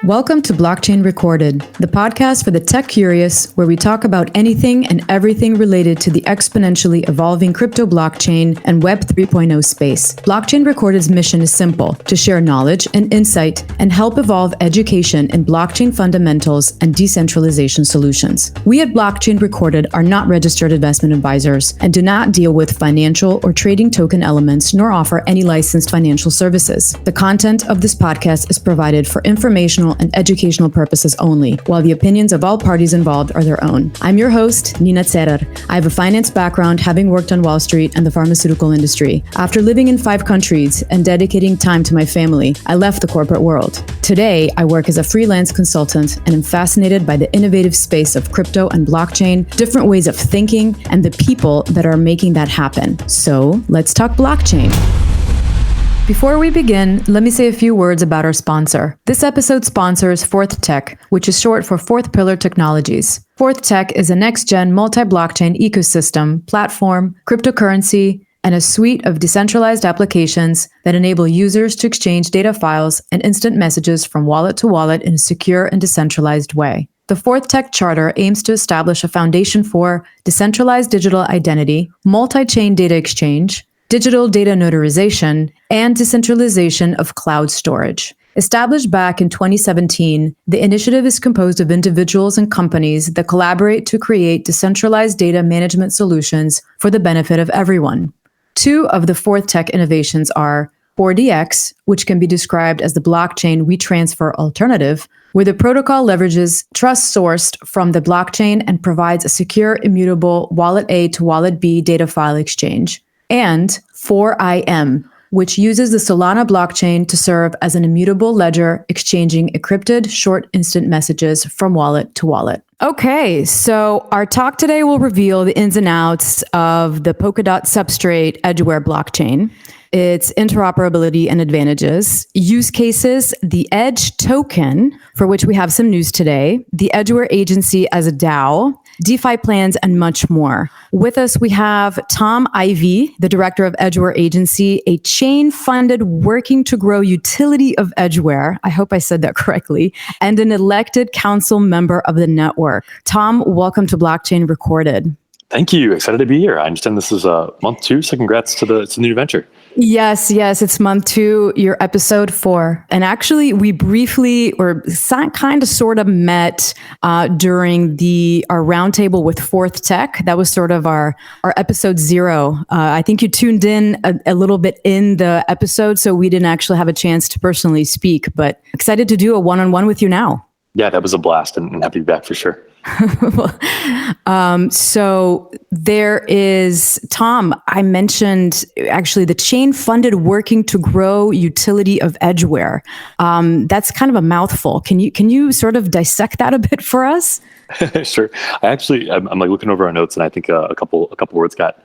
Welcome to Blockchain Recorded, the podcast for the tech curious, where we talk about anything and everything related to the exponentially evolving crypto blockchain and Web 3.0 space. Blockchain Recorded's mission is simple: to share knowledge and insight and help evolve education in blockchain fundamentals and decentralization solutions. We at Blockchain Recorded are not registered investment advisors and do not deal with financial or trading token elements, nor offer any licensed financial services. The content of this podcast is provided for informational and educational purposes only, while the opinions of all parties involved are their own. I'm your host, Nina Cerar. I have a finance background, having worked on Wall Street and the pharmaceutical industry. After living in 5 countries and dedicating time to my family, I left the corporate world. Today, I work as a freelance consultant and am fascinated by the innovative space of crypto and blockchain, different ways of thinking, and the people that are making that happen. So let's talk blockchain. Before we begin, let me say a few words about our sponsor. This episode sponsors FOURdx, which is short for Fourth Pillar Technologies. FOURdx is a next-gen multi-blockchain ecosystem, platform, cryptocurrency, and a suite of decentralized applications that enable users to exchange data files and instant messages from wallet to wallet in a secure and decentralized way. The FOURdx Charter aims to establish a foundation for decentralized digital identity, multi-chain data exchange, digital data notarization, and decentralization of cloud storage. Established back in 2017, the initiative is composed of individuals and companies that collaborate to create decentralized data management solutions for the benefit of everyone. 2 of the FOURdx innovations are FOURdx, which can be described as the blockchain WeTransfer alternative, where the protocol leverages trust sourced from the blockchain and provides a secure, immutable wallet A to wallet B data file exchange, and FOURim, which uses the Solana blockchain to serve as an immutable ledger, exchanging encrypted short instant messages from wallet to wallet. Okay, so our talk today will reveal the ins and outs of the Polkadot Substrate Edgeware Blockchain, its interoperability and advantages, use cases, the Edge token, for which we have some news today, the Edgeware Agency as a DAO, DeFi plans, and much more. With us, we have Thom Ivy, the director of Edgeware Agency, a chain-funded working to grow utility of Edgeware. I hope I said that correctly, and an elected council member of the network. Thom, welcome to Blockchain Recorded. Thank you. Excited to be here. I understand this is month 2, so congrats to the new venture. Yes, it's month 2, you're episode 4. And actually, we briefly or kind of sort of met during our roundtable with FOURdx. That was sort of our episode 0. I think you tuned in a little bit in the episode, so we didn't actually have a chance to personally speak, but excited to do a one-on-one with you now. Yeah, that was a blast, and happy to be back for sure. So there is, Thom, I mentioned actually the chain-funded working to grow utility of Edgeware. That's kind of a mouthful. Can you sort of dissect that a bit for us? Sure. I'm like looking over our notes, and I think a couple words got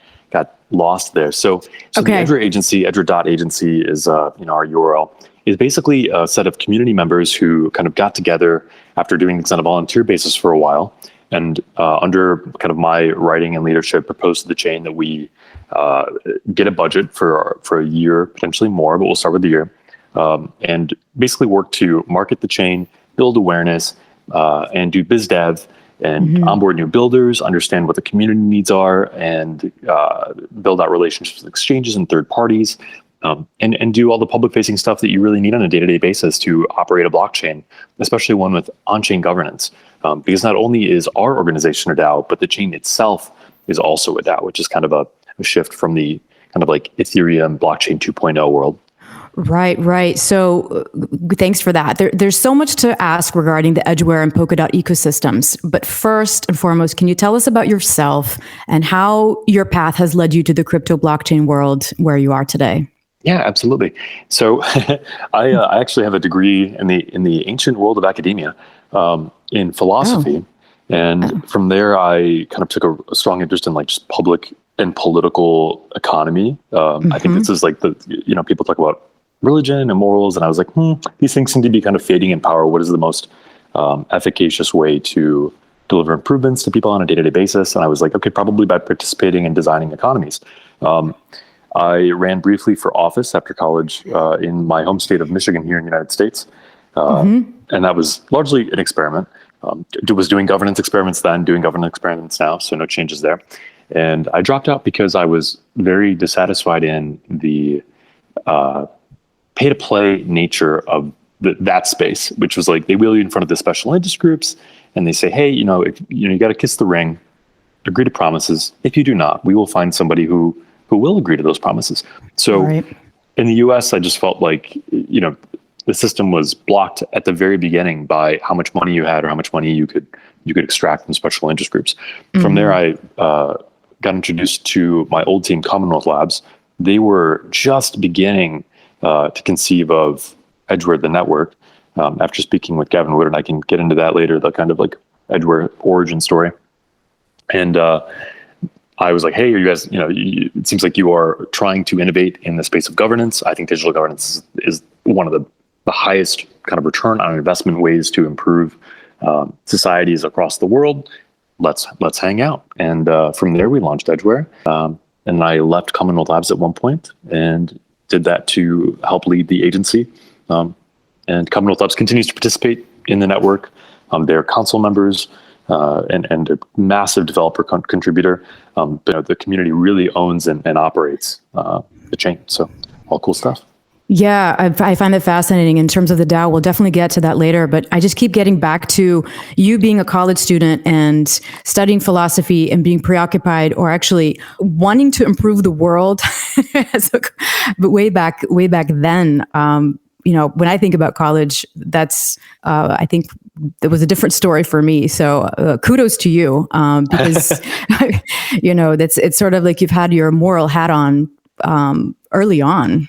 lost there. So okay. The Edgeware Agency, Edgeware.agency is our URL. Is basically a set of community members who kind of got together after doing this on a volunteer basis for a while, and under kind of my writing and leadership, proposed to the chain that we get a budget for a year, potentially more, but we'll start with the year, and basically work to market the chain, build awareness, and do biz dev, and onboard new builders, understand what the community needs are, and build out relationships with exchanges and third parties. And do all the public-facing stuff that you really need on a day-to-day basis to operate a blockchain, especially one with on-chain governance. Because not only is our organization a DAO, but the chain itself is also a DAO, which is kind of a shift from the kind of like Ethereum blockchain 2.0 world. Right. So thanks for that. There's so much to ask regarding the Edgeware and Polkadot ecosystems. But first and foremost, can you tell us about yourself and how your path has led you to the crypto blockchain world where you are today? Yeah, absolutely. So I actually have a degree in the ancient world of academia in philosophy. And from there, I kind of took a strong interest in like just public and political economy. I think this is like people talk about religion and morals. And I was like, these things seem to be kind of fading in power. What is the most efficacious way to deliver improvements to people on a day-to-day basis? And I was like, okay, probably by participating in designing economies. I ran briefly for office after college in my home state of Michigan here in the United States. And that was largely an experiment. Was doing governance experiments then, doing governance experiments now, so no changes there. And I dropped out because I was very dissatisfied in the pay-to-play nature of that space, which was like they wheel you in front of the special interest groups, and they say, hey, you got to kiss the ring, agree to promises. If you do not, we will find somebody who will agree to those promises. So in the US, I just felt like, the system was blocked at the very beginning by how much money you had or how much money you could extract from special interest groups. From there, I got introduced to my old team, Commonwealth Labs. They were just beginning to conceive of Edgeware, the network. After speaking with Gavin Wood, and I can get into that later, the kind of like Edgeware origin story. And I was like, hey, you guys, it seems like you are trying to innovate in the space of governance. I think digital governance is one of the highest kind of return on investment ways to improve societies across the world. Let's hang out. And from there, we launched Edgeware. And I left Commonwealth Labs at one point and did that to help lead the agency. And Commonwealth Labs continues to participate in the network. They're council members and a massive developer contributor. But the community really owns and operates the chain. So all cool stuff. Yeah, I find that fascinating in terms of the DAO. We'll definitely get to that later, but I just keep getting back to you being a college student and studying philosophy and being preoccupied or actually wanting to improve the world. But way back then, when I think about college, that's, I think it was a different story for me. So kudos to you, because, it's sort of like you've had your moral hat on early on.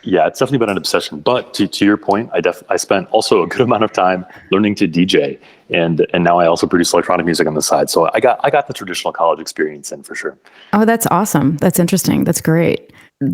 Yeah, it's definitely been an obsession. But to your point, I spent also a good amount of time learning to DJ, and now I also produce electronic music on the side. So I got the traditional college experience in for sure. Oh, that's awesome. That's interesting. That's great.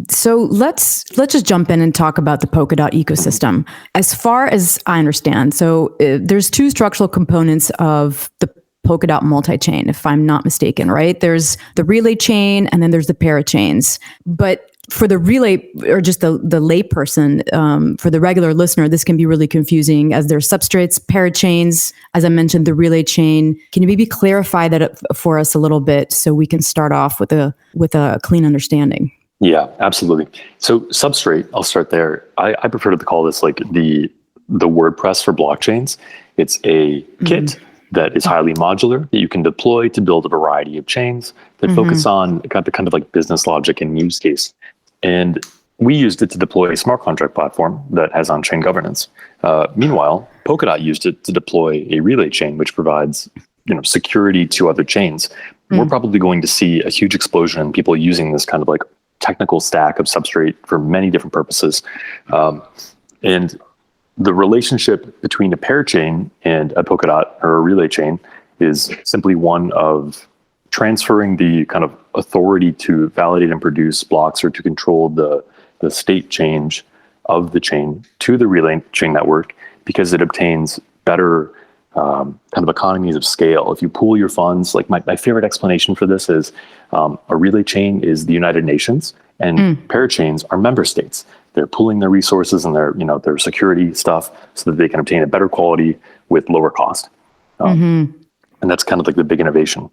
So let's just jump in and talk about the Polkadot ecosystem. As far as I understand, so there's two structural components of the Polkadot multi-chain, if I'm not mistaken, right? There's the relay chain, and then there's the parachains. But for the relay, or just the layperson, for the regular listener, this can be really confusing as there's substrates, parachains, as I mentioned, the relay chain. Can you maybe clarify that for us a little bit so we can start off with a clean understanding? Yeah, absolutely. So substrate, I'll start there. I prefer to call this like the WordPress for blockchains. It's a kit that is highly modular that you can deploy to build a variety of chains that focus on the kind of like business logic and use case. And we used it to deploy a smart contract platform that has on-chain governance. Meanwhile, Polkadot used it to deploy a relay chain, which provides security to other chains. We're probably going to see a huge explosion in people using this kind of like technical stack of substrate for many different purposes. And the relationship between a parachain and a Polkadot or a relay chain is simply one of transferring the kind of authority to validate and produce blocks or to control the state change of the chain to the relay chain network, because it obtains better kind of economies of scale. If you pool your funds, like my favorite explanation for this is a relay chain is the United Nations, and parachains are member states. They're pooling their resources and their security stuff so that they can obtain a better quality with lower cost. And that's kind of like the big innovation.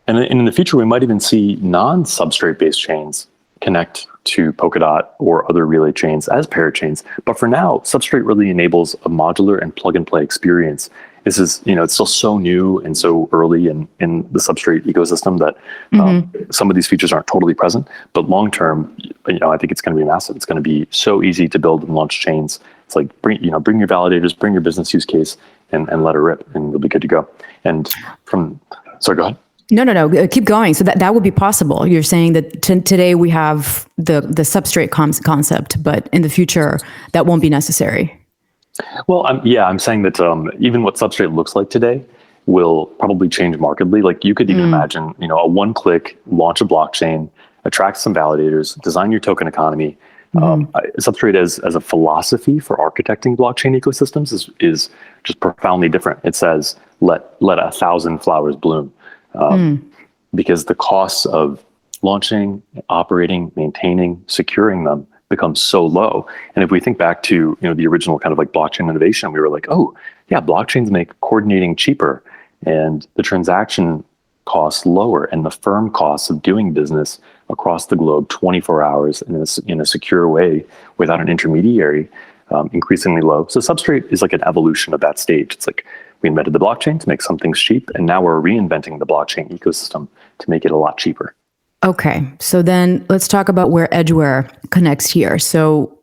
And in the future, we might even see non-substrate based chains connect to Polkadot or other relay chains as parachains. But for now, substrate really enables a modular and plug and play experience. This is, it's still so new and so early in the substrate ecosystem that some of these features aren't totally present. But long term, I think it's going to be massive. It's going to be so easy to build and launch chains. It's like bring your validators, bring your business use case, and let it rip, and you'll be good to go. And sorry, go ahead. No. Keep going. So that would be possible. You're saying that today we have the substrate concept, but in the future that won't be necessary. Well, I'm saying that even what substrate looks like today will probably change markedly. Like you could even imagine, a one-click launch a blockchain, attract some validators, design your token economy. Substrate as a philosophy for architecting blockchain ecosystems is just profoundly different. It says let 1,000 flowers bloom. Because the costs of launching, operating, maintaining, securing them becomes so low. And if we think back to the original kind of like blockchain innovation, we were like, oh yeah, blockchains make coordinating cheaper and the transaction costs lower and the firm costs of doing business across the globe 24 hours in a secure way without an intermediary increasingly low. So Substrate is like an evolution of that stage. It's like we invented the blockchain to make some things cheap, and now we're reinventing the blockchain ecosystem to make it a lot cheaper. Okay, so then let's talk about where Edgeware connects here. So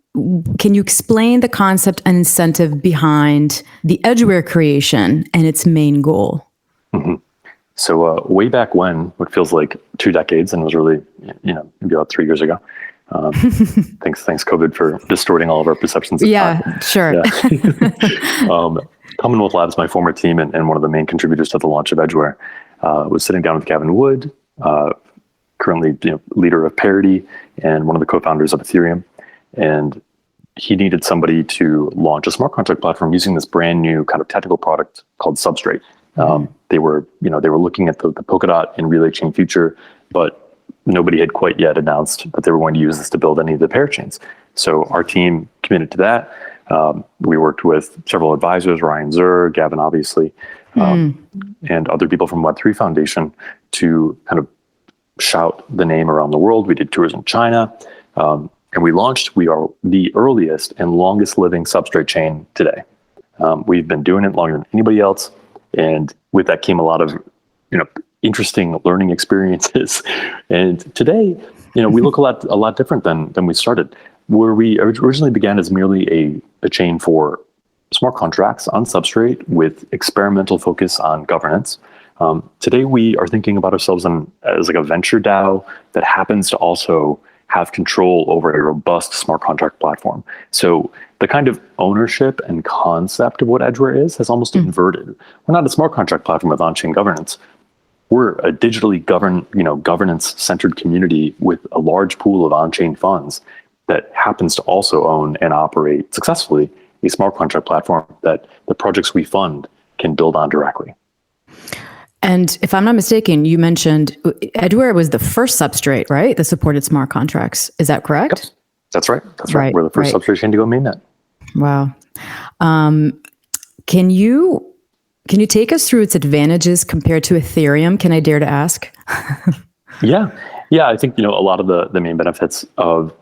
can you explain the concept and incentive behind the Edgeware creation and its main goal? Mm-hmm. So way back when, what feels like 2 decades, and it was really, maybe about 3 years ago. Thanks COVID for distorting all of our perceptions. Yeah, sure. Yeah. Commonwealth Labs, my former team and one of the main contributors to the launch of Edgeware, was sitting down with Gavin Wood, currently leader of Parity and one of the co-founders of Ethereum. And he needed somebody to launch a smart contract platform using this brand new kind of technical product called Substrate. They were looking at the Polkadot and Relay Chain future, but nobody had quite yet announced that they were going to use this to build any of the parachains. So our team committed to that. We worked with several advisors, Ryan Zur, Gavin, obviously, and other people from Web3 Foundation to kind of shout the name around the world. We did tours in China, and we launched. We are the earliest and longest living Substrate chain today. We've been doing it longer than anybody else. And with that came a lot of, interesting learning experiences. And today, we look a lot different than we started. Where we originally began as merely a chain for smart contracts on Substrate with experimental focus on governance. Today, we are thinking about ourselves as like a venture DAO that happens to also have control over a robust smart contract platform. So the kind of ownership and concept of what Edgeware is has almost inverted. We're not a smart contract platform with on-chain governance. We're a digitally governance-centered community with a large pool of on-chain funds that happens to also own and operate successfully a smart contract platform that the projects we fund can build on directly. And if I'm not mistaken, you mentioned Edgeware was the first substrate, right? That supported smart contracts. Is that correct? Yep. That's right. That's right. We're the first substrate chain to go mainnet. Wow. Can you take us through its advantages compared to Ethereum? Can I dare to ask? Yeah. I think a lot of the main benefits of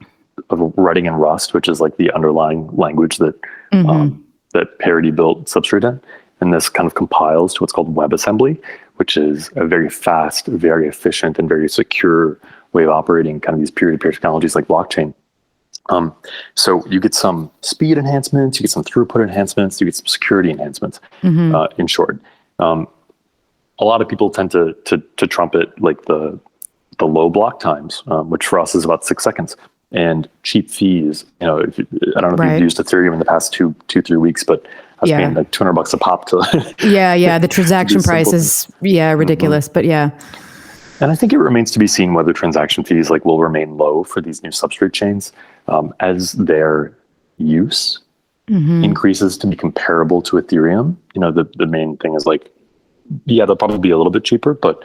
writing in Rust, which is like the underlying language that that Parity built Substrate in, and this kind of compiles to what's called WebAssembly, which is a very fast, very efficient, and very secure way of operating kind of these peer-to-peer technologies like blockchain. So you get some speed enhancements, you get some throughput enhancements, you get some security enhancements. In short, a lot of people tend to trumpet like the low block times, which for us is about 6 seconds, and cheap fees. I don't know if you've used Ethereum in the past 2-3 weeks, but I was paying like $200 a pop to. The transaction price is ridiculous, but yeah. And I think it remains to be seen whether transaction fees will remain low for these new substrate chains as their use increases to be comparable to Ethereum. The main thing is they'll probably be a little bit cheaper, but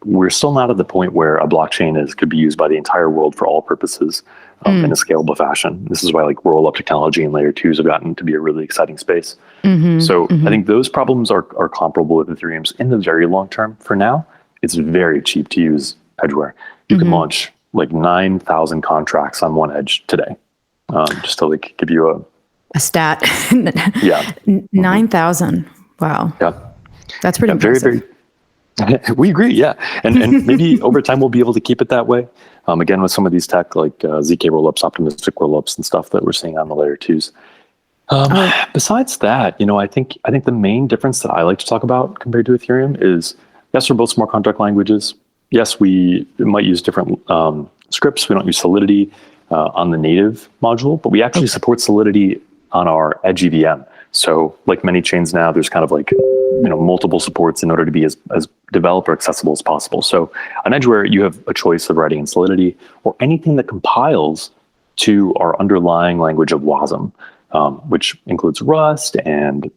we're still not at the point where a blockchain could be used by the entire world for all purposes in a scalable fashion. This is why roll-up technology and layer 2s have gotten to be a really exciting space. So I think those problems are comparable with Ethereum's in the very long term. For now, it's very cheap to use Edgeware. You can launch 9,000 contracts on one edge today. Just to give you a stat. 9,000. Wow. Yeah. That's pretty impressive. We agree, yeah. And maybe over time we'll be able to keep it that way. Again, with some of these tech ZK rollups, optimistic rollups and stuff that we're seeing on the layer 2s. Besides that, I think the main difference that I like to talk about compared to Ethereum is, yes, we're both smart contract languages. Yes, we might use different scripts. We don't use Solidity on the native module, but we actually support Solidity on our Edge EVM. So like many chains now, there's kind of multiple supports in order to be as developer accessible as possible. So on Edgeware, you have a choice of writing in Solidity or anything that compiles to our underlying language of WASM. which includes Rust and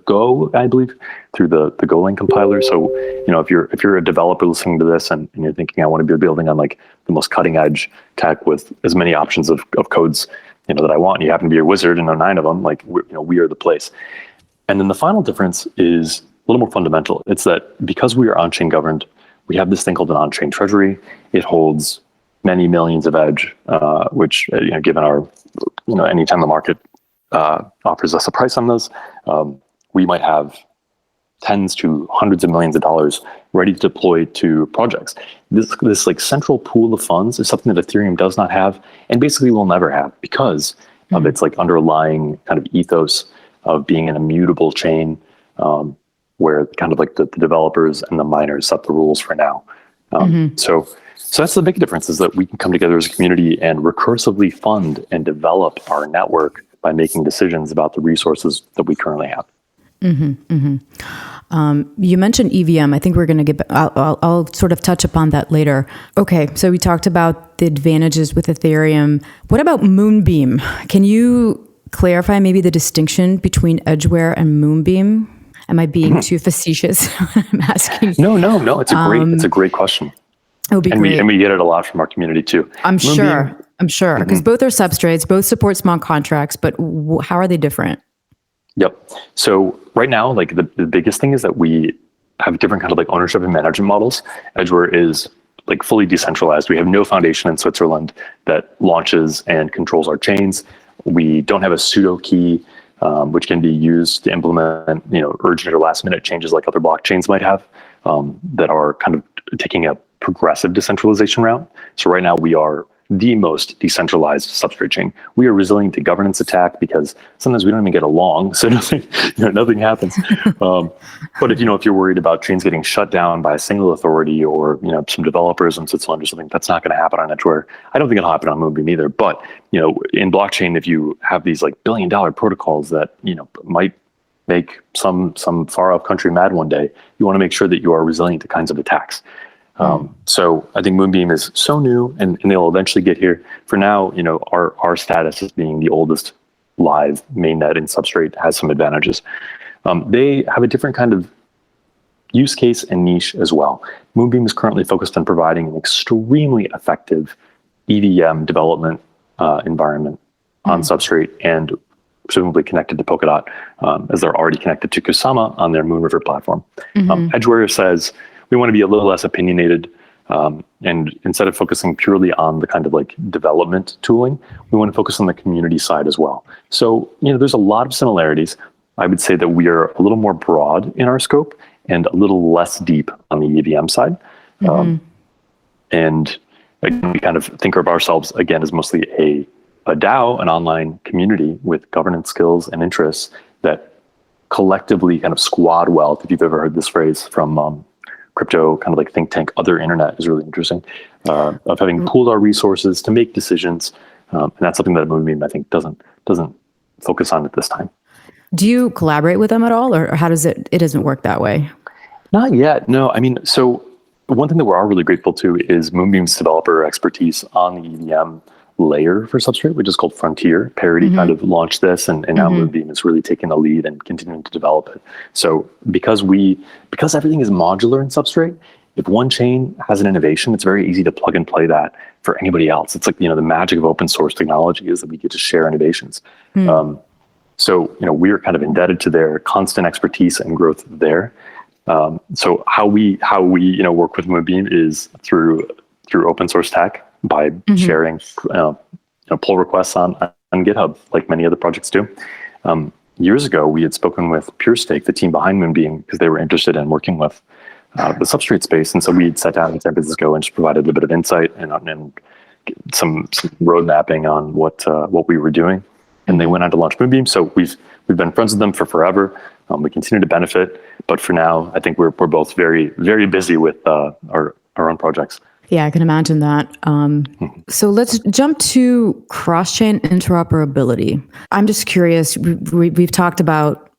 Go, I believe, through the Golang compiler. So, if you're a developer listening to this and you're thinking, I want to be building on like the most cutting edge tech with as many options of codes, that I want, and you happen to be a wizard and know 9 of them, like we are the place. And then the final difference is a little more fundamental. It's that because we are on-chain governed, we have this thing called an on-chain treasury. It holds many millions of edge, which, given our, anytime the market offers us a price on those, we might have tens to hundreds of millions of dollars ready to deploy to projects. This like central pool of funds is something that Ethereum does not have, and basically will never have, because of its like underlying kind of ethos of being an immutable chain, where kind of like the developers and the miners set the rules for now. So that's the big difference, is that we can come together as a community and recursively fund and develop our network by making decisions about the resources that we currently have. You mentioned EVM. I think we're going to I'll sort of touch upon that later. Okay, so we talked about the advantages with Ethereum. What about Moonbeam? Can you clarify maybe the distinction between Edgeware and Moonbeam? Am I being too facetious when I'm asking? No. It's a great question. It would be great. And we get it a lot from our community too. I'm sure, because both are substrates, both support smart contracts, but how are they different? Yep. So right now, like the biggest thing is that we have different kind of like ownership and management models. Edgeware is like fully decentralized. We have no foundation in Switzerland that launches and controls our chains. We don't have a pseudo key, which can be used to implement, urgent or last minute changes like other blockchains might have, that are kind of taking a progressive decentralization route. So right now we are the most decentralized substrate chain. We are resilient to governance attack because sometimes we don't even get along, so nothing happens. But if you're worried about chains getting shut down by a single authority or some developers in Switzerland or something, that's not going to happen on Edgeware. I don't think it'll happen on Moonbeam either. But in blockchain, if you have these like billion-dollar protocols that might make some far-off country mad one day, you want to make sure that you are resilient to kinds of attacks. So I think Moonbeam is so new, and they'll eventually get here. For now, our status as being the oldest live mainnet in Substrate has some advantages. They have a different kind of use case and niche as well. Moonbeam is currently focused on providing an extremely effective EVM development environment on Substrate, and presumably connected to Polkadot, as they're already connected to Kusama on their Moonriver platform. Edgeware says, we want to be a little less opinionated, and instead of focusing purely on the kind of like development tooling, we want to focus on the community side as well. So, there's a lot of similarities. I would say that we are a little more broad in our scope and a little less deep on the EVM side. And again, we kind of think of ourselves again as mostly a DAO, an online community with governance skills and interests that collectively kind of squad wealth, if you've ever heard this phrase from crypto kind of like think tank, other internet is really interesting, of having pooled our resources to make decisions. And that's something that Moonbeam, I think, doesn't focus on at this time. Do you collaborate with them at all, or how does it doesn't work that way? Not yet. No, I mean, so one thing that we're all really grateful to is Moonbeam's developer expertise on the EVM layer for Substrate, which is called Frontier. Parity kind of launched this, and now Moonbeam is really taking the lead and continuing to develop it. So because everything is modular in Substrate, if one chain has an innovation, it's very easy to plug and play that for anybody else. It's like, the magic of open source technology is that we get to share innovations. So, we're kind of indebted to their constant expertise and growth there. So how we work with Moonbeam is through open source tech, by sharing pull requests on GitHub, like many other projects do. Years ago, we had spoken with PureStake, the team behind Moonbeam, because they were interested in working with the substrate space. And so we had sat down in San Francisco and just provided a bit of insight and some road mapping on what we were doing. And they went on to launch Moonbeam. So we've been friends with them for forever. We continue to benefit, but for now, I think we're both very, very busy with our own projects. Yeah, I can imagine that. So let's jump to cross-chain interoperability. I'm just curious, we've talked about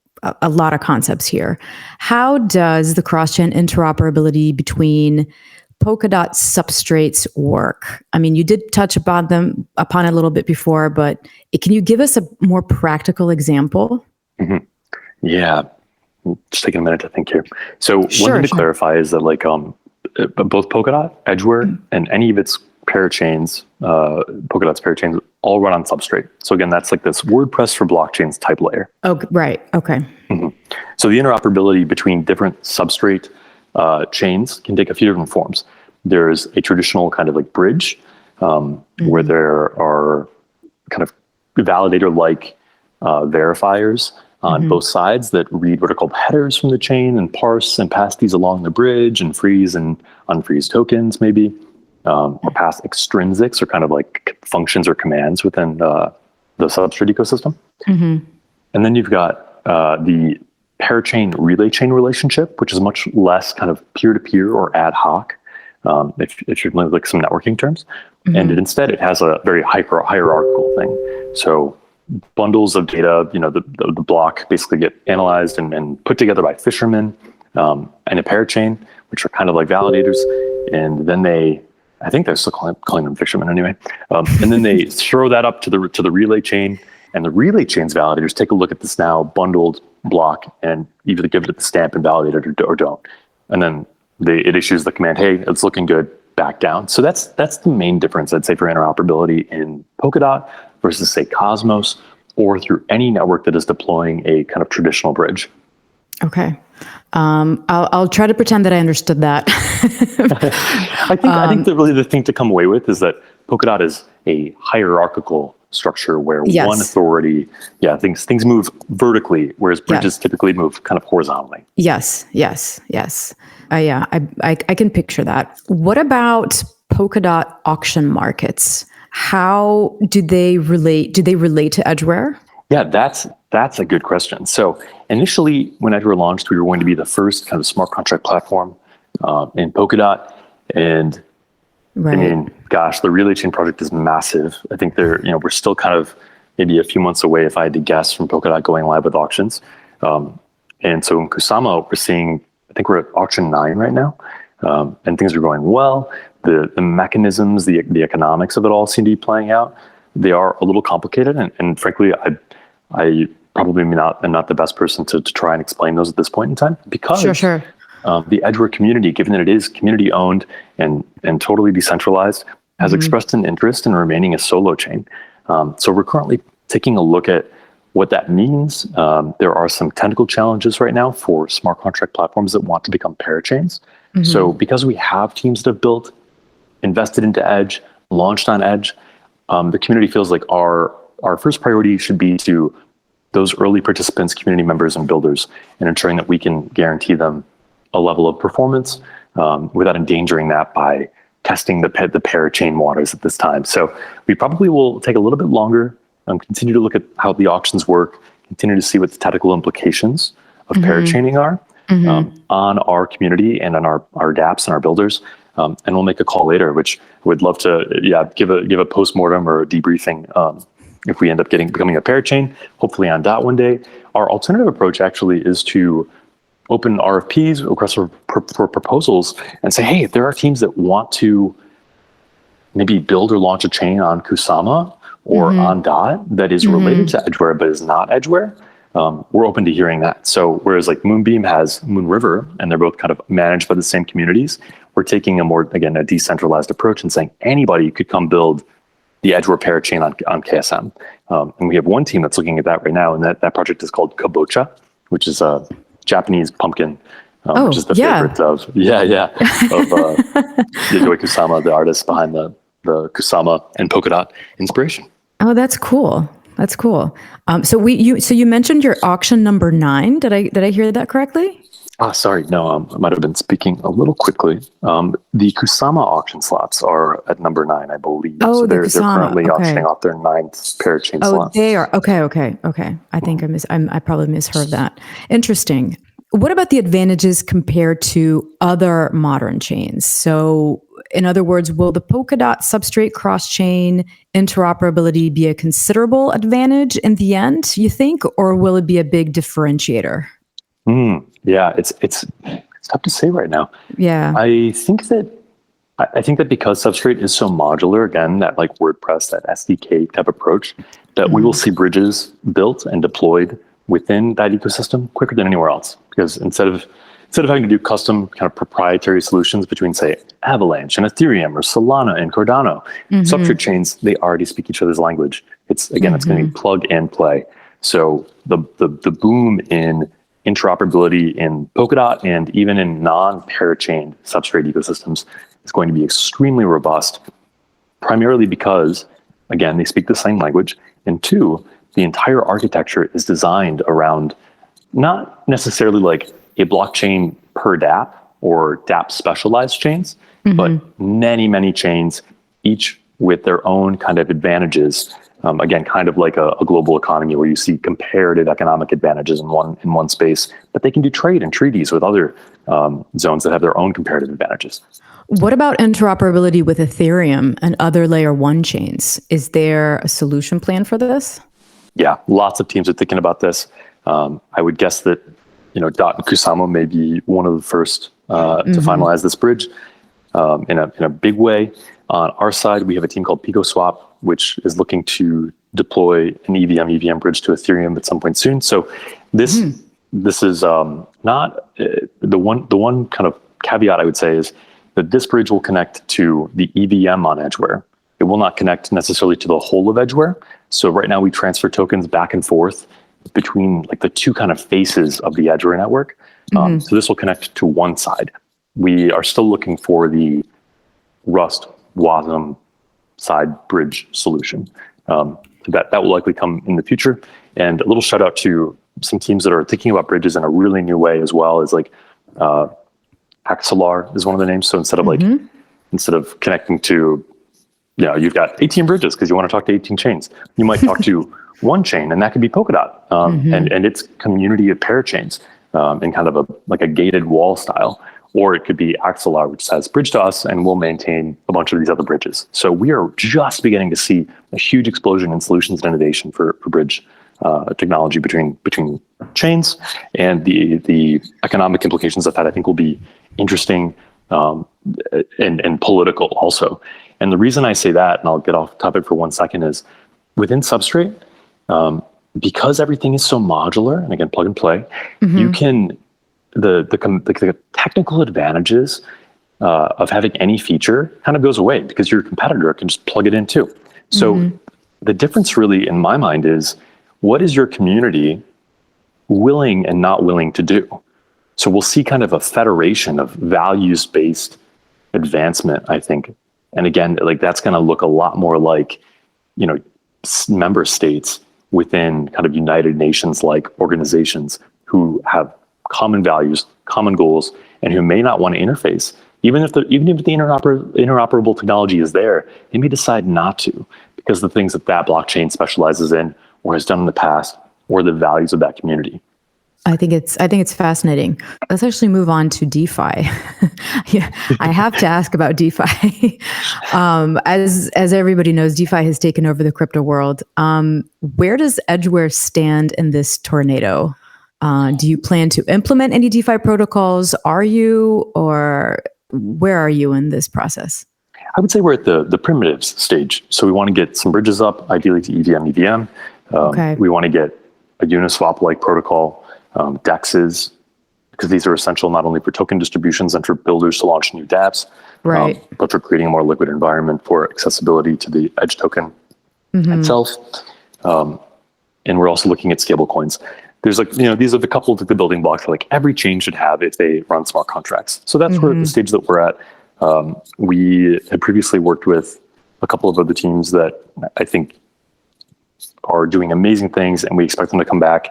a lot of concepts here. How does the cross-chain interoperability between Polkadot substrates work? I mean, you did touch upon it a little bit before, but can you give us a more practical example? Mm-hmm. Yeah, just taking a minute to think here. So one thing to clarify is that both Polkadot, Edgeware, and any of its parachains, Polkadot's parachains, all run on Substrate. So again, that's like this WordPress for blockchains type layer. Oh, right. Okay. Mm-hmm. So the interoperability between different Substrate chains can take a few different forms. There's a traditional kind of like bridge where there are kind of validator-like verifiers on both sides that read what are called headers from the chain and parse and pass these along the bridge and freeze and unfreeze tokens maybe, or pass extrinsics or kind of like functions or commands within the Substrate ecosystem. And then you've got the parachain relay chain relationship, which is much less kind of peer-to-peer or ad hoc, if you're familiar with like some networking terms. And instead it has a very hierarchical thing. So bundles of data, the block basically get analyzed and put together by fishermen and a parachain, which are kind of like validators. And then I think they're still calling them fishermen anyway. And then they throw that up to the relay chain, and the relay chain's validators take a look at this now bundled block and either give it the stamp and validate it or don't. And then it issues the command, hey, it's looking good, back down. So that's the main difference, I'd say, for interoperability in Polkadot versus, say, Cosmos, or through any network that is deploying a kind of traditional bridge. Okay. I'll try to pretend that I understood that. I think the thing to come away with is that Polkadot is a hierarchical structure where one authority, things move vertically, whereas bridges typically move kind of horizontally. Yes. I can picture that. What about Polkadot auction markets? How do they relate? Do they relate to Edgeware? Yeah, that's a good question. So initially, when Edgeware launched, we were going to be the first kind of smart contract platform in Polkadot, and I mean, gosh, the relay chain project is massive. I think we're still kind of maybe a few months away, if I had to guess, from Polkadot going live with auctions. And so in Kusama, we're seeing, I think we're at auction 9 right now, and things are going well. The mechanisms, the economics of it all seem to be playing out. They are a little complicated, and frankly, I probably am not the best person to try and explain those at this point in time, because the Edgeware community, given that it is community owned and totally decentralized, has expressed an interest in remaining a solo chain. So we're currently taking a look at what that means. There are some technical challenges right now for smart contract platforms that want to become parachains. So because we have teams that have built, invested into Edge, launched on Edge, the community feels like our first priority should be to those early participants, community members, and builders, and ensuring that we can guarantee them a level of performance without endangering that by testing the parachain waters at this time. So we probably will take a little bit longer, continue to look at how the auctions work, continue to see what the technical implications of parachaining are on our community and on our dApps and our builders. And we'll make a call later, which would love to give a postmortem or a debriefing if we end up becoming a parachain, hopefully on DOT one day. Our alternative approach actually is to open RFPs, requests for proposals, and say, hey, if there are teams that want to maybe build or launch a chain on Kusama or on DOT that is related to Edgeware but is not Edgeware, we're open to hearing that. So whereas like Moonbeam has Moon River, and they're both kind of managed by the same communities, we're taking a more, again, a decentralized approach and saying anybody could come build the Edgeware parachain on KSM. And we have one team that's looking at that right now, and that project is called Kabocha, which is a Japanese pumpkin, which is the favorite of Yayoi Kusama, the artist behind the Kusama and Polkadot inspiration. Oh, that's cool. That's cool. So you mentioned your auction number 9. Did I hear that correctly? Sorry, no, I might have been speaking a little quickly. The Kusama auction slots are at number 9, I believe. Oh, so they're currently okay. auctioning off their 9th parachain slot. Oh, they are. Okay. I think I probably misheard that. Interesting. What about the advantages compared to other modern chains? So, in other words, will the Polkadot Substrate Crosschain interoperability be a considerable advantage in the end, you think, or will it be a big differentiator? Yeah, it's tough to say right now. Yeah, I think that I think that because Substrate is so modular, again, that like WordPress, that SDK type approach, that we will see bridges built and deployed within that ecosystem quicker than anywhere else. Because instead of having to do custom kind of proprietary solutions between, say, Avalanche and Ethereum or Solana and Cardano, Substrate chains, they already speak each other's language. It's going to be plug and play. So the boom in interoperability in Polkadot and even in non-parachain Substrate ecosystems is going to be extremely robust, primarily because, again, they speak the same language, and two, the entire architecture is designed around not necessarily like a blockchain per dApp or dApp specialized chains, but many, many chains, each with their own kind of advantages. Again, kind of like a global economy where you see comparative economic advantages in one space, but they can do trade and treaties with other zones that have their own comparative advantages. What about interoperability with Ethereum and other layer 1 chains? Is there a solution plan for this? Yeah, lots of teams are thinking about this. I would guess that Dot and Kusama may be one of the first to finalize this bridge in a big way. On our side, we have a team called PicoSwap, which is looking to deploy an EVM bridge to Ethereum at some point soon. So this is not the one kind of caveat I would say is that this bridge will connect to the EVM on Edgeware. It will not connect necessarily to the whole of Edgeware. So right now we transfer tokens back and forth between like the two kind of faces of the Edgeware network. So this will connect to one side. We are still looking for the Rust WASM side bridge solution. That will likely come in the future. And a little shout out to some teams that are thinking about bridges in a really new way as well, as like Cerar is one of the names. So instead of connecting to, you've got 18 bridges because you want to talk to 18 chains, you might talk to one chain, and that could be Polkadot and its community of parachains in kind of a gated wall style. Or it could be Cerar, which says bridge to us, and we'll maintain a bunch of these other bridges. So we are just beginning to see a huge explosion in solutions and innovation for bridge technology between chains, and the economic implications of that I think will be interesting and political also. And the reason I say that, and I'll get off topic for 1 second, is within Substrate, because everything is so modular and again plug and play, you can the technical advantages of having any feature kind of goes away because your competitor can just plug it in too. So the difference really in my mind is, what is your community willing and not willing to do? So we'll see kind of a federation of values-based advancement, I think. And again, like that's going to look a lot more like, member states within kind of United Nations-like organizations who have common values, common goals, and who may not want to interface. Even if the interoperable technology is there, they may decide not to because of the things that blockchain specializes in or has done in the past, or the values of that community. I think it's fascinating. Let's actually move on to DeFi. Yeah, I have to ask about DeFi. As everybody knows, DeFi has taken over the crypto world. Where does Edgeware stand in this tornado? Do you plan to implement any DeFi protocols? Are you, or where are you in this process? I would say we're at the primitives stage. So we want to get some bridges up, ideally to EVM. We want to get a Uniswap-like protocol, DEXs, because these are essential not only for token distributions and for builders to launch new dApps, but for creating a more liquid environment for accessibility to the Edge token itself. And we're also looking at stablecoins. There's these are the couple of the building blocks that like every chain should have if they run smart contracts. So that's where the stage that we're at. We had previously worked with a couple of other teams that I think are doing amazing things, and we expect them to come back.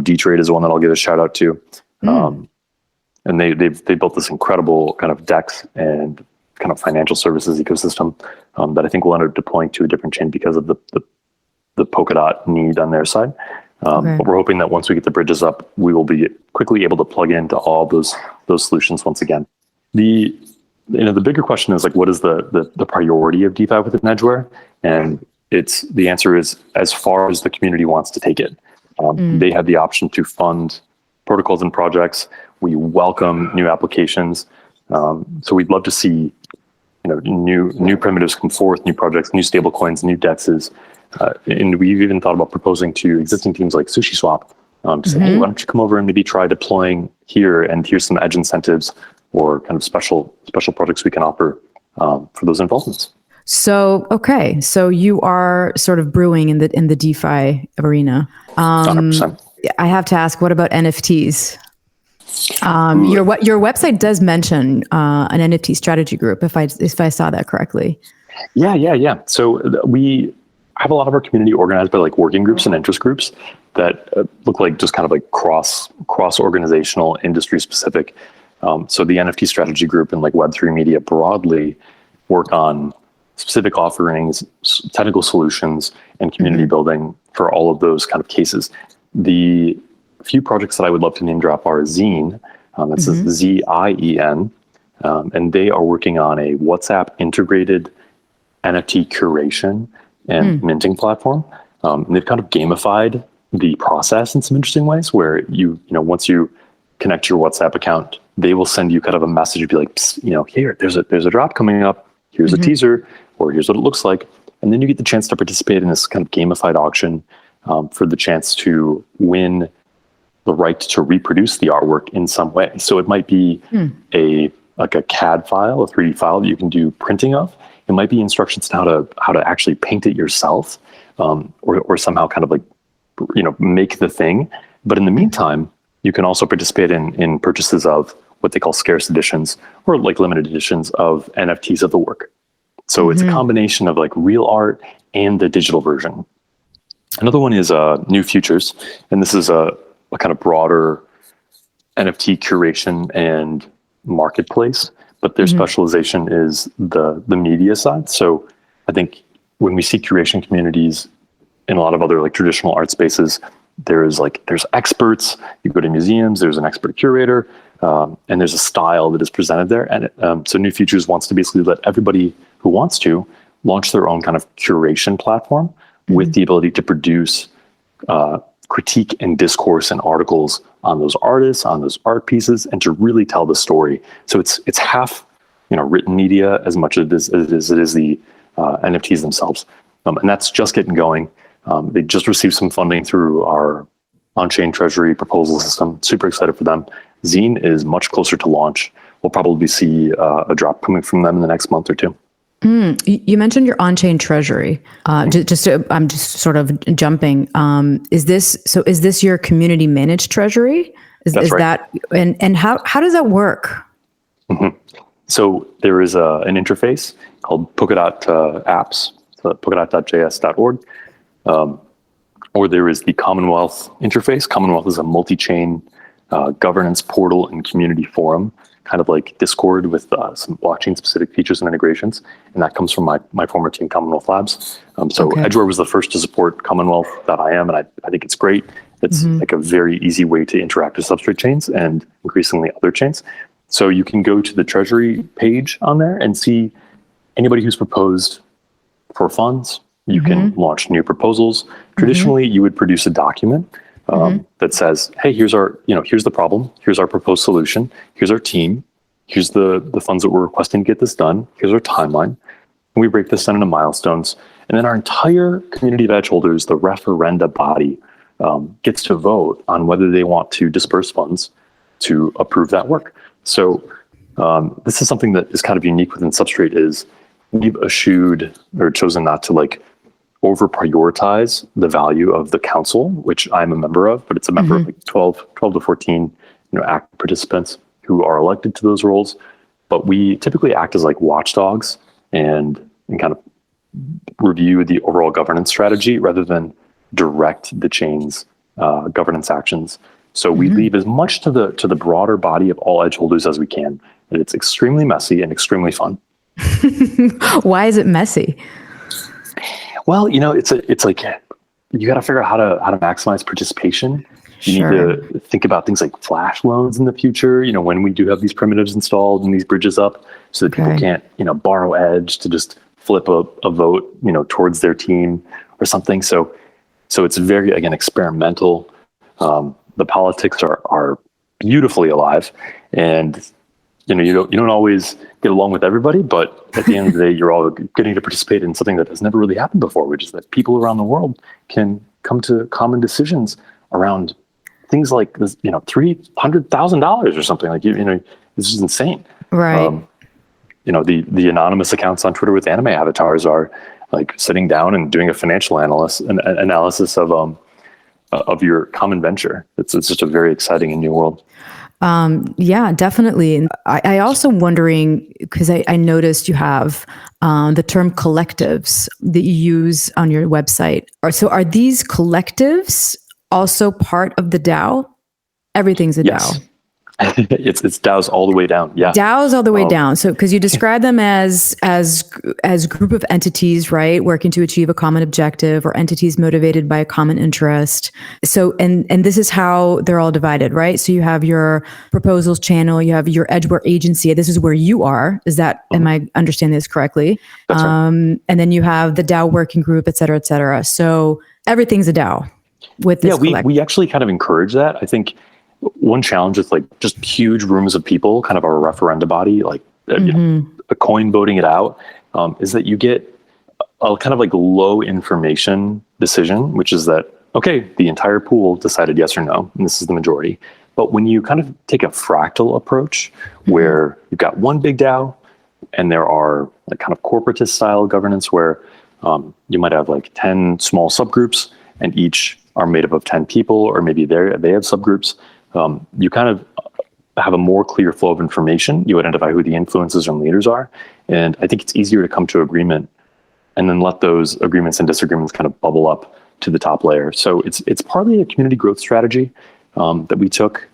D-Trade is one that I'll give a shout out to. And they built this incredible kind of DEX and kind of financial services ecosystem that I think will end up deploying to a different chain because of the Polkadot need on their side. But we're hoping that once we get the bridges up, we will be quickly able to plug into all those solutions once again. The bigger question is like, what is the priority of DeFi within Edgeware? And the answer is as far as the community wants to take it. They have the option to fund protocols and projects. We welcome new applications. So we'd love to see new primitives come forth, new projects, new stable coins, new dexes. And we've even thought about proposing to existing teams like SushiSwap to say, hey, why don't you come over and maybe try deploying here, and here's some edge incentives or kind of special projects we can offer for those involvements. So, okay. So you are sort of brewing in the DeFi arena. 100%. I have to ask, what about NFTs? Your website does mention an NFT strategy group, if I saw that correctly. Yeah. So we have a lot of our community organized by like working groups and interest groups that look like just kind of like cross organizational, industry specific. So the NFT strategy group and like Web3 media broadly work on specific offerings, technical solutions, and community building for all of those kind of cases. The few projects that I would love to name drop are Zine, that's ZIEN, and they are working on a WhatsApp integrated NFT curation and minting platform. And they've kind of gamified the process in some interesting ways where once you connect your WhatsApp account, they will send you kind of a message, be like, here, there's a drop coming up, here's a teaser, or here's what it looks like. And then you get the chance to participate in this kind of gamified auction for the chance to win the right to reproduce the artwork in some way. So it might be a CAD file, a 3D file that you can do printing of. It might be instructions on how to actually paint it yourself, or somehow kind of like, make the thing. But in the meantime, you can also participate in purchases of what they call scarce editions or like limited editions of NFTs of the work. So it's a combination of like real art and the digital version. Another one is New Futures, and this is a kind of broader NFT curation and marketplace, but their specialization is the media side. So I think when we see curation communities in a lot of other like traditional art spaces, there's experts. You go to museums, there's an expert curator, and there's a style that is presented there. And so New Futures wants to basically let everybody who wants to launch their own kind of curation platform with the ability to produce critique and discourse and articles on those artists, on those art pieces, and to really tell the story. So it's half written media as much as it is the NFTs themselves, and that's just getting going. They just received some funding through our on-chain Treasury proposal system. Super excited for them. Zine is much closer to launch. We'll probably see a drop coming from them in the next month or two. You mentioned your on-chain Treasury. I'm just sort of jumping. Is this your community managed Treasury? That's right. And how does that work? So there is an interface called Polkadot apps, so polkadot.js.org. Or there is the Commonwealth interface. Commonwealth is a multi-chain governance portal and community forum, kind of like Discord with some blockchain-specific features and integrations. And that comes from my former team, Commonwealth Labs. Edgeware was the first to support Commonwealth.im, and I think it's great. It's like a very easy way to interact with Substrate chains and increasingly other chains. So you can go to the Treasury page on there and see anybody who's proposed for funds. You can launch new proposals. Traditionally, you would produce a document that says, hey, here's the problem. Here's our proposed solution. Here's our team. Here's the funds that we're requesting to get this done. Here's our timeline. And we break this down into milestones. And then our entire community of edge holders, the referenda body, gets to vote on whether they want to disperse funds to approve that work. So this is something that is kind of unique within Substrate is we've eschewed or chosen not to like over prioritize the value of the council, which I'm a member of, but it's a member of like 12 to 14, active participants who are elected to those roles. But we typically act as like watchdogs and kind of review the overall governance strategy rather than direct the chain's governance actions. So we leave as much to the broader body of all edge holders as we can. And it's extremely messy and extremely fun. Why is it messy? Well, it's like you got to figure out how to maximize participation. You need to think about things like flash loans in the future, when we do have these primitives installed and these bridges up so that people can't, borrow edge to just flip a vote, towards their team or something. So it's very, again, experimental. The politics are beautifully alive, and you don't always get along with everybody, but at the end of the day, you're all getting to participate in something that has never really happened before, which is that people around the world can come to common decisions around things like this, $300,000 or something. Like, this is insane. Right. The anonymous accounts on Twitter with anime avatars are like sitting down and doing a financial analysis of your common venture. It's just a very exciting and new world. Yeah, definitely. And I also wondering, because I noticed you have the term collectives that you use on your website. So are these collectives also part of the DAO? Everything's a Yes. DAO. It's DAOs all the way down. Yeah. DAOs all the way down. So, because you describe them as group of entities, right, working to achieve a common objective, or entities motivated by a common interest. So, and this is how they're all divided, right? So you have your proposals channel, you have your Edgeware Agency. This is where you are. Is that, am I understanding this correctly? That's right. And then you have the DAO working group, et cetera, et cetera. So everything's a DAO with this. Yeah, we actually kind of encourage that. I think one challenge with like just huge rooms of people, kind of a referenda body, like a coin voting it out, is that you get a kind of like low information decision, which is that, okay, the entire pool decided yes or no, and this is the majority. But when you kind of take a fractal approach where you've got one big DAO and there are like kind of corporatist style governance where you might have like 10 small subgroups and each are made up of 10 people, or maybe they have subgroups. You kind of have a more clear flow of information. You identify who the influencers and leaders are. And I think it's easier to come to agreement and then let those agreements and disagreements kind of bubble up to the top layer. So it's partly a community growth strategy that we took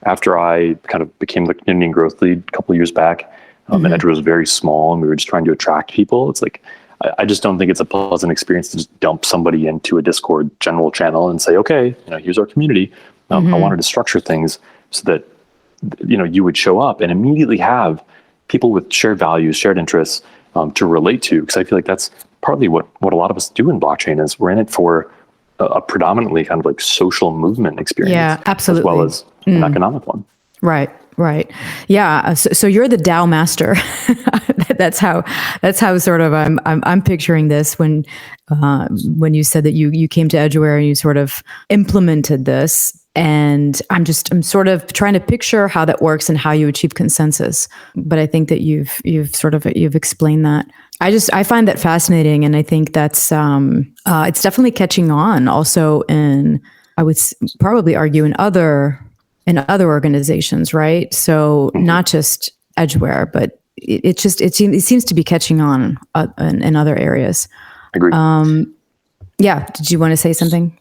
after I kind of became the community and growth lead a couple of years back. And Edgeware was very small and we were just trying to attract people. It's like, I just don't think it's a pleasant experience to just dump somebody into a Discord general channel and say, okay, here's our community. I wanted to structure things so that, you would show up and immediately have people with shared values, shared interests to relate to. Because I feel like that's partly what a lot of us do in blockchain is we're in it for a predominantly kind of like social movement experience. Yeah, absolutely. As well as an economic one. Right. Yeah. So you're the DAO master. that's how sort of I'm picturing this when you said that you came to Edgeware and you sort of implemented this. And I'm sort of trying to picture how that works and how you achieve consensus. But I think that you've explained that. I find that fascinating, and I think that's it's definitely catching on. Also, I would probably argue in other organizations, right? So not just Edgeware, but it seems to be catching on in other areas. Agreed. Yeah. Did you want to say something?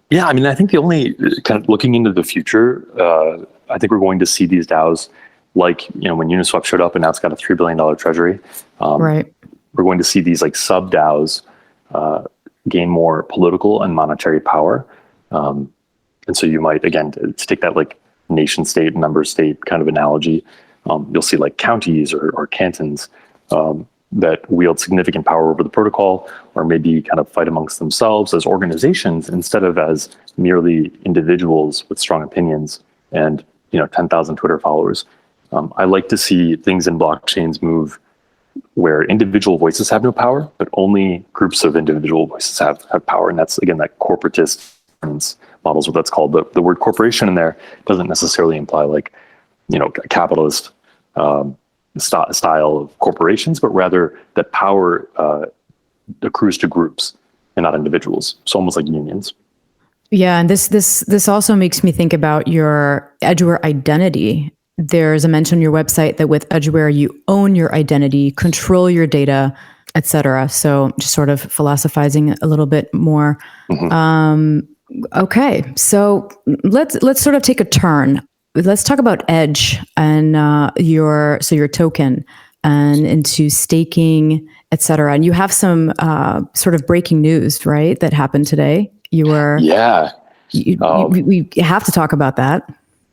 Yeah, I mean, I think the only kind of looking into the future, I think we're going to see these DAOs like, when Uniswap showed up and now it's got a $3 billion treasury. Right. We're going to see these like sub DAOs gain more political and monetary power. And so you might, again, to take that like nation state, member state kind of analogy, you'll see like counties or cantons that wield significant power over the protocol, or maybe kind of fight amongst themselves as organizations instead of as merely individuals with strong opinions and 10,000 Twitter followers. I like to see things in blockchains move where individual voices have no power, but only groups of individual voices have power. And that's, again, that corporatist models, what that's called. The word corporation in there doesn't necessarily imply like, a capitalist style of corporations, but rather that power accrues to groups and not individuals. So almost like unions. Yeah, and this also makes me think about your Edgeware Identity. There's a mention on your website that with Edgeware, you own your identity, control your data, etc. So just sort of philosophizing a little bit more. Okay, so let's sort of take a turn. Let's talk about Edge and your token and into staking, etc. And you have some sort of breaking news, right? That happened today. We have to talk about that.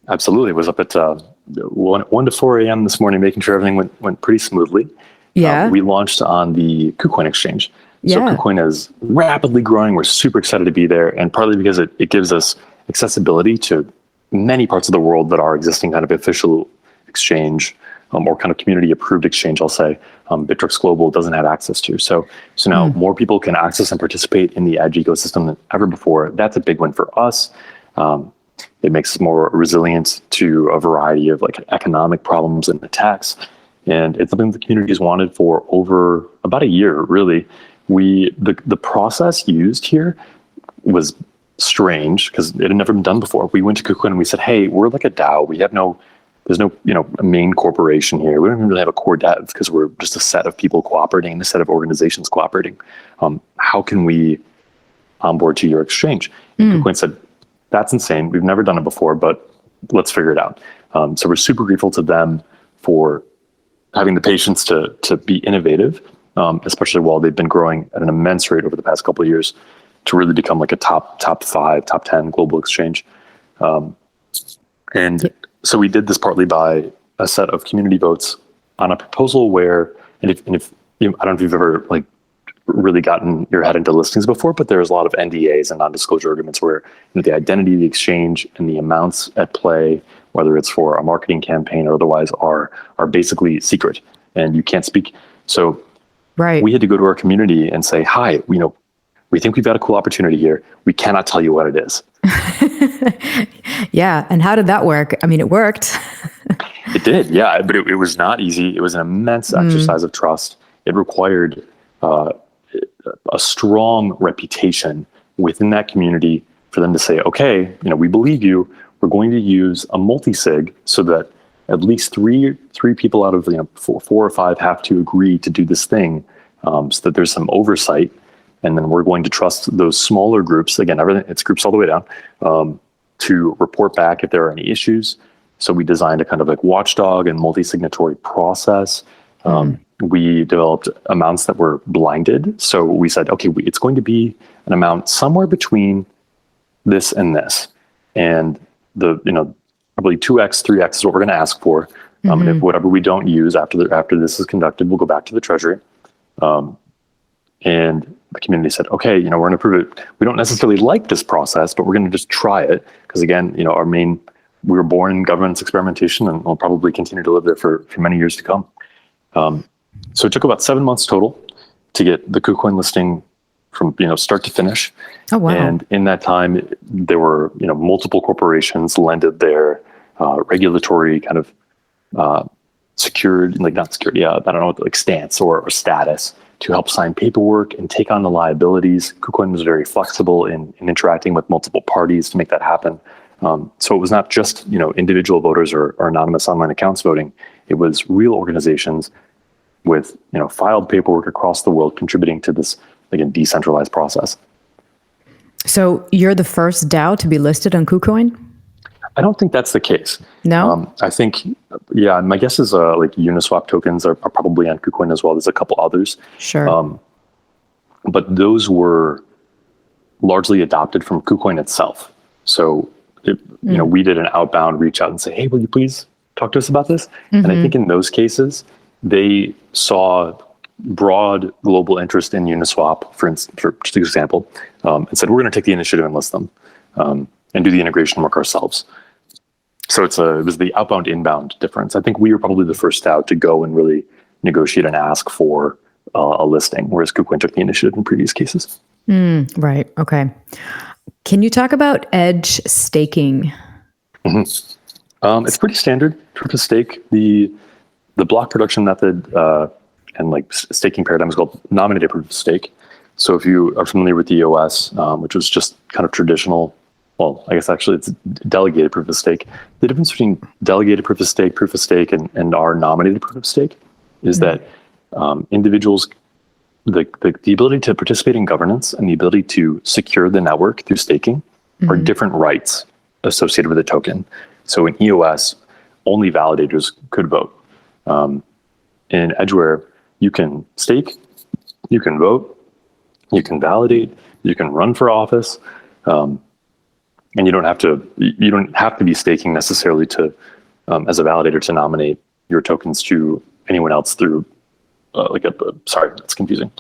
Absolutely. It was up at 1 to 4 a.m. this morning, making sure everything went pretty smoothly. Yeah. We launched on the KuCoin exchange. Yeah. So KuCoin is rapidly growing. We're super excited to be there, and partly because it gives us accessibility to many parts of the world that our existing kind of official exchange, or kind of community approved exchange, I'll say, Bittrex Global doesn't have access to. So now more people can access and participate in the Edge ecosystem than ever before. That's a big win for us. It makes us more resilient to a variety of like economic problems and attacks. And it's something the community has wanted for over about a year, really. The process used here was strange because it had never been done before. We went to KuCoin and we said, hey, we're like a DAO. There's no a main corporation here. We don't even really have a core dev because we're just a set of people cooperating, a set of organizations cooperating. How can we onboard to your exchange? And KuCoin said, that's insane. We've never done it before, but let's figure it out. So we're super grateful to them for having the patience to be innovative, especially while they've been growing at an immense rate over the past couple of years to really become like a top 5, top 10 global exchange. So we did this partly by a set of community votes on a proposal where, and if I don't know if you've ever like really gotten your head into listings before, but there's a lot of NDAs and non-disclosure agreements where the identity of the exchange and the amounts at play, whether it's for a marketing campaign or otherwise, are basically secret and you can't speak. So we had to go to our community and say, hi, we think we've got a cool opportunity here. We cannot tell you what it is. Yeah. And how did that work? I mean, it worked. It did. Yeah. But it was not easy. It was an immense exercise of trust. It required a strong reputation within that community for them to say, okay, we believe you. We're going to use a multi-sig so that at least three people out of 4 or 5 have to agree to do this thing, so that there's some oversight. And then we're going to trust those smaller groups, again, it's groups all the way down, to report back if there are any issues. So we designed a kind of like watchdog and multi-signatory process. We developed amounts that were blinded. So we said, okay, it's going to be an amount somewhere between this and this. And probably 2x, 3x is what we're going to ask for. And if whatever we don't use after this is conducted, we'll go back to the Treasury. And the community said, okay, we're going to prove it. We don't necessarily like this process, but we're going to just try it. Because again, we were born in governance experimentation and we'll probably continue to live there for many years to come. So it took about 7 months total to get the KuCoin listing from start to finish. Oh, wow. And in that time, there were multiple corporations lended their regulatory kind of secured, like not secured, I don't know what like stance or status to help sign paperwork and take on the liabilities. KuCoin was very flexible in interacting with multiple parties to make that happen. So it was not just individual voters or anonymous online accounts voting. It was real organizations with filed paperwork across the world contributing to this, again, decentralized process. So you're the first DAO to be listed on KuCoin? I don't think that's the case. No? I think, my guess is like Uniswap tokens are probably on KuCoin as well. There's a couple others. Sure. But those were largely adopted from KuCoin itself. So, we did an outbound reach out and say, hey, will you please talk to us about this? And I think in those cases, they saw broad global interest in Uniswap, for just example, and said, we're going to take the initiative and list them and do the integration work ourselves. So it was the outbound inbound difference. I think we were probably the first DAO to go and really negotiate and ask for a listing, whereas KuCoin took the initiative in previous cases. Right. Okay. Can you talk about edge staking? It's pretty standard proof of stake. The block production method and like staking paradigm is called nominated proof of stake. So if you are familiar with the EOS, which was just kind of traditional, well, I guess actually it's delegated proof of stake. The difference between delegated proof of stake, and our nominated proof of stake is that individuals, the ability to participate in governance and the ability to secure the network through staking are different rights associated with a token. So in EOS, only validators could vote. In Edgeware, you can stake, you can vote, you can validate, you can run for office, and you don't have to be staking necessarily to as a validator to nominate your tokens to anyone else through sorry, that's confusing.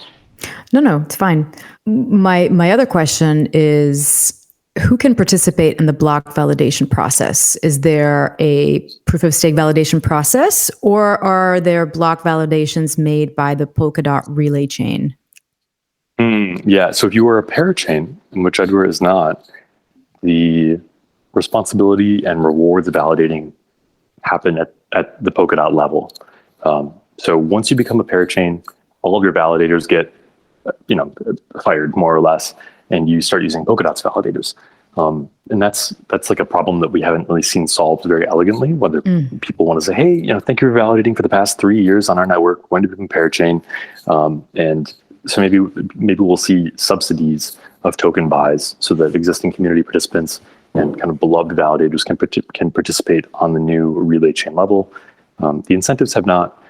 No, it's fine. My other question is, who can participate in the block validation process? Is there a proof of stake validation process, or are there block validations made by the Polkadot relay chain? Yeah, so if you were a parachain, in which Edgeware is not, the responsibility and rewards of validating happen at the Polkadot level. So once you become a parachain, all of your validators get, fired more or less, and you start using Polkadot's validators. And that's like a problem that we haven't really seen solved very elegantly, whether people want to say, hey, thank you for validating for the past 3 years on our network, when to become parachain. And so maybe we'll see subsidies of token buys so that existing community participants and kind of beloved validators can participate on the new relay chain level. The incentives have not,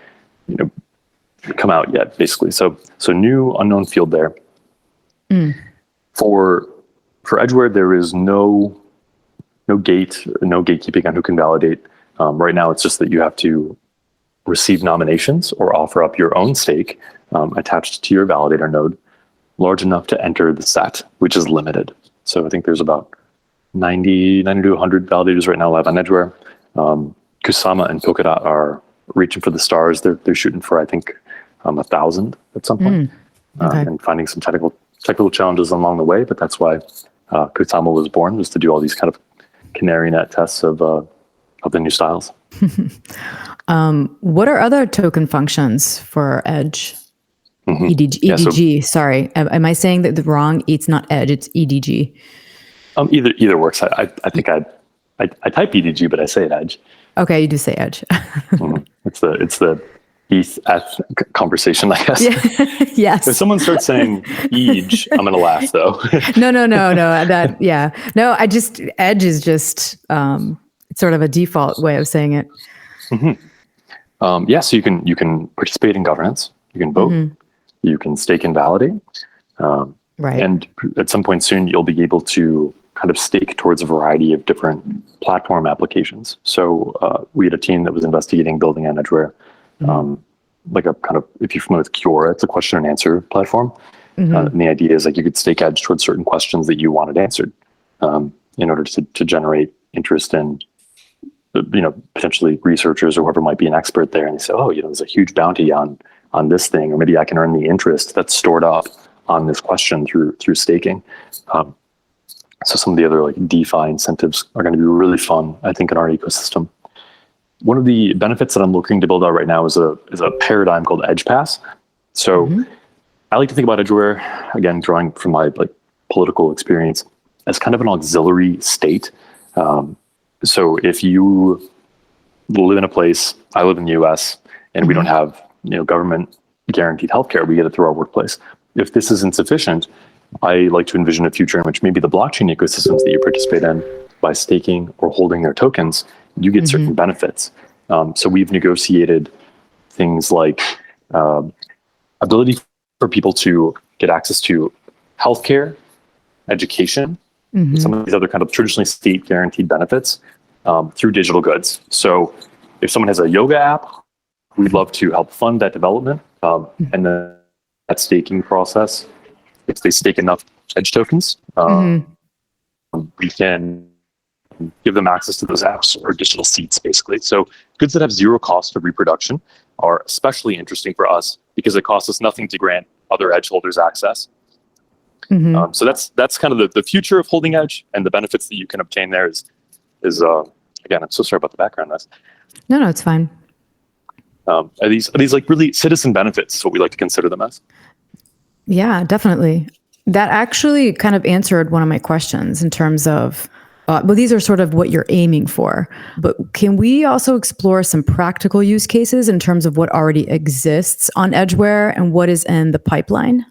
come out yet, basically. So new unknown field there. For Edgeware, there is no gatekeeping on who can validate. Right now, it's just that you have to receive nominations or offer up your own stake attached to your validator node, large enough to enter the set, which is limited. So I think there's about 90 to 100 validators right now live on Edgeware. Kusama and Polkadot are reaching for the stars. They're shooting for, I think, 1,000 at some point, and finding some technical challenges along the way. But that's why Kusama was born, was to do all these kind of canary net tests of the new styles. What are other token functions for Edge? EDG. Sorry, am I saying that wrong? It's not Edge, it's EDG. Either works. I think I type EDG, but I say it Edge. Okay, you do say Edge. It's the ETH conversation, I guess. Yeah. Yes. If someone starts saying Edge, I'm gonna laugh though. No. No, Edge is just sort of a default way of saying it. So you can participate in governance, you can vote, you can stake and validate, right. And at some point soon you'll be able to kind of stake towards a variety of different platform applications. So we had a team that was investigating building on Edgeware, like a kind of, if you're familiar with Quora, it's a question and answer platform. And the idea is like you could stake Edge towards certain questions that you wanted answered in order to generate interest in, potentially researchers or whoever might be an expert there. And they say, oh, there's a huge bounty on this thing, or maybe I can earn the interest that's stored up on this question through staking. So some of the other like DeFi incentives are going to be really fun, I think, in our ecosystem. One of the benefits that I'm looking to build out right now is a paradigm called Edge Pass. So I like to think about Edgeware, again, drawing from my political experience, as kind of an auxiliary state. So if you live in a place, I live in the US, and we don't have government guaranteed healthcare, we get it through our workplace. If this is insufficient, I like to envision a future in which maybe the blockchain ecosystems that you participate in, by staking or holding their tokens, you get certain benefits. So we've negotiated things like ability for people to get access to healthcare, education, some of these other kind of traditionally state guaranteed benefits through digital goods. So if someone has a yoga app, we'd love to help fund that development. And then that staking process, if they stake enough Edge tokens, we can give them access to those apps or digital seats, basically. So goods that have zero cost of reproduction are especially interesting for us because it costs us nothing to grant other Edge holders access. So that's kind of the future of holding Edge, and the benefits that you can obtain there is again, I'm so sorry about the background noise. No, it's fine. Are these like really citizen benefits, is what we like to consider them as? Yeah, definitely. That actually kind of answered one of my questions in terms of, these are sort of what you're aiming for, but can we also explore some practical use cases in terms of what already exists on Edgeware and what is in the pipeline?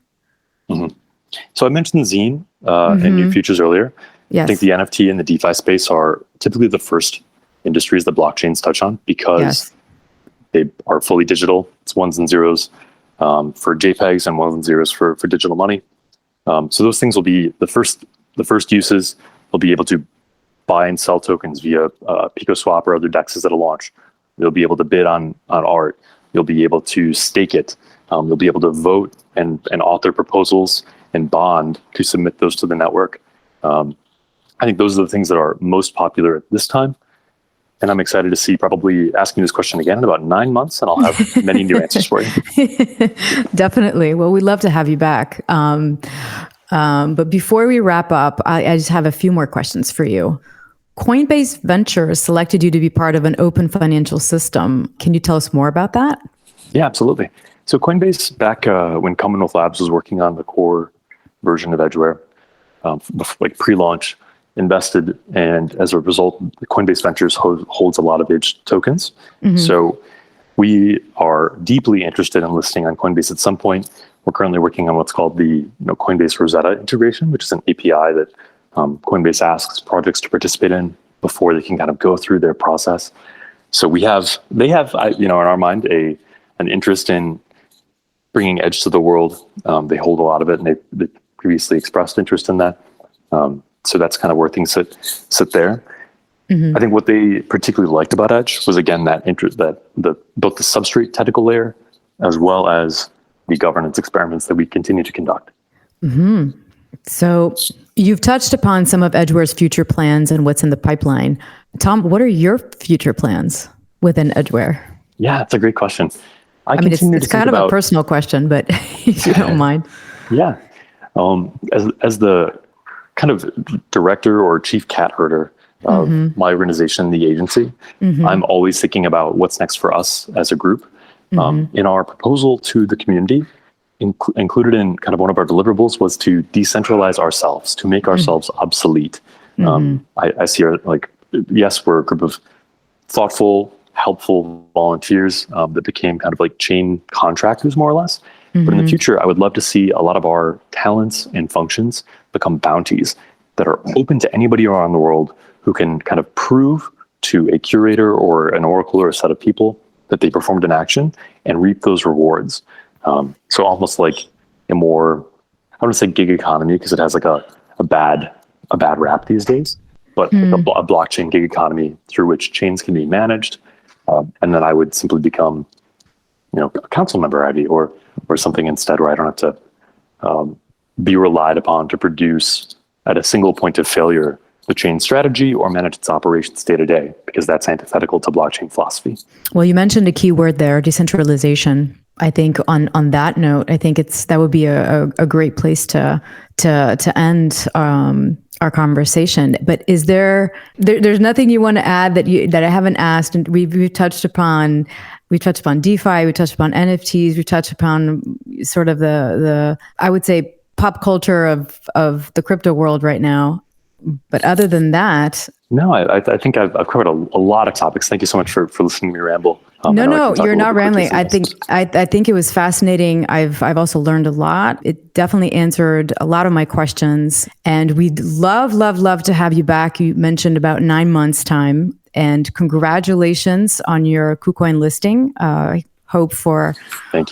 So I mentioned Zine and new features earlier. Yes. I think the NFT and the DeFi space are typically the first industries that blockchains touch on because they are fully digital. It's ones and zeros for JPEGs and ones and zeros for digital money. So those things will be the first uses. They'll be able to buy and sell tokens via PicoSwap or other dexes that'll launch. You'll be able to bid on art. You'll be able to stake it. You'll be able to vote and author proposals and bond to submit those to the network. I think those are the things that are most popular at this time. And I'm excited to see probably asking this question again in about 9 months, and I'll have many new answers for you. Definitely. Well, we'd love to have you back. But before we wrap up, I just have a few more questions for you. Coinbase Venture selected you to be part of an open financial system. Can you tell us more about that? Yeah, absolutely. So Coinbase, back when Commonwealth Labs was working on the core version of Edgeware, like pre-launch, invested, and as a result, Coinbase Ventures holds a lot of Edge tokens. Mm-hmm. So we are deeply interested in listing on Coinbase at some point. We're currently working on what's called the Coinbase Rosetta integration, which is an API that Coinbase asks projects to participate in before they can kind of go through their process. So they have, in our mind, an interest in bringing Edge to the world. They hold a lot of it, and they previously expressed interest in that. So that's kind of where things sit there. Mm-hmm. I think what they particularly liked about Edge was, again, that interest, that both the substrate technical layer as well as the governance experiments that we continue to conduct. Mm-hmm. So you've touched upon some of Edgeware's future plans and what's in the pipeline. Thom, what are your future plans within Edgeware? Yeah, it's a great question. I mean, it's kind of a personal question, but if you don't mind. Yeah. As the kind of director or chief cat herder of mm-hmm. my organization, the agency, mm-hmm. I'm always thinking about what's next for us as a group. Mm-hmm. In our proposal to the community, included in kind of one of our deliverables was to decentralize ourselves, to make ourselves mm-hmm. obsolete. Mm-hmm. I see yes, we're a group of thoughtful, helpful volunteers that became kind of like chain contractors, more or less. Mm-hmm. But in the future, I would love to see a lot of our talents and functions become bounties that are open to anybody around the world who can kind of prove to a curator or an oracle or a set of people that they performed an action and reap those rewards. So almost like a more, I want to say gig economy because it has like a bad rap these days, but like a blockchain gig economy through which chains can be managed. And then I would simply become, a council member ID or something instead, where I don't have to be relied upon to produce at a single point of failure the chain strategy or manage its operations day to day, because that's antithetical to blockchain philosophy. Well, you mentioned a key word there, decentralization. I think on that note, I think that would be a great place to end our conversation. But is there's nothing you want to add that I haven't asked? And we've touched upon DeFi, we touched upon NFTs, we touched upon sort of the I would say pop culture of the crypto world right now. But other than that, no, I think I've covered a lot of topics. Thank you so much for listening to me ramble. No, you're not rambling. I think it was fascinating. I've also learned a lot. It definitely answered a lot of my questions, and we'd love to have you back. You mentioned about 9 months time, and congratulations on your KuCoin listing. I hope for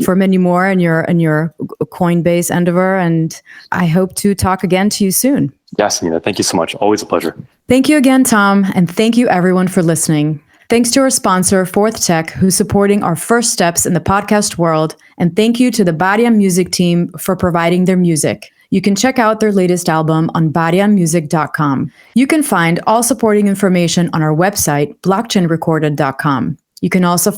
many more in your Coinbase endeavor, and I hope to talk again to you soon. Yes, Nina, thank you so much. Always a pleasure. Thank you again, Thom, and thank you everyone for listening. Thanks to our sponsor, FOURdx, who's supporting our first steps in the podcast world, and thank you to the Bariam Music team for providing their music. You can check out their latest album on bariammusic.com. You can find all supporting information on our website, blockchainrecorded.com. You can also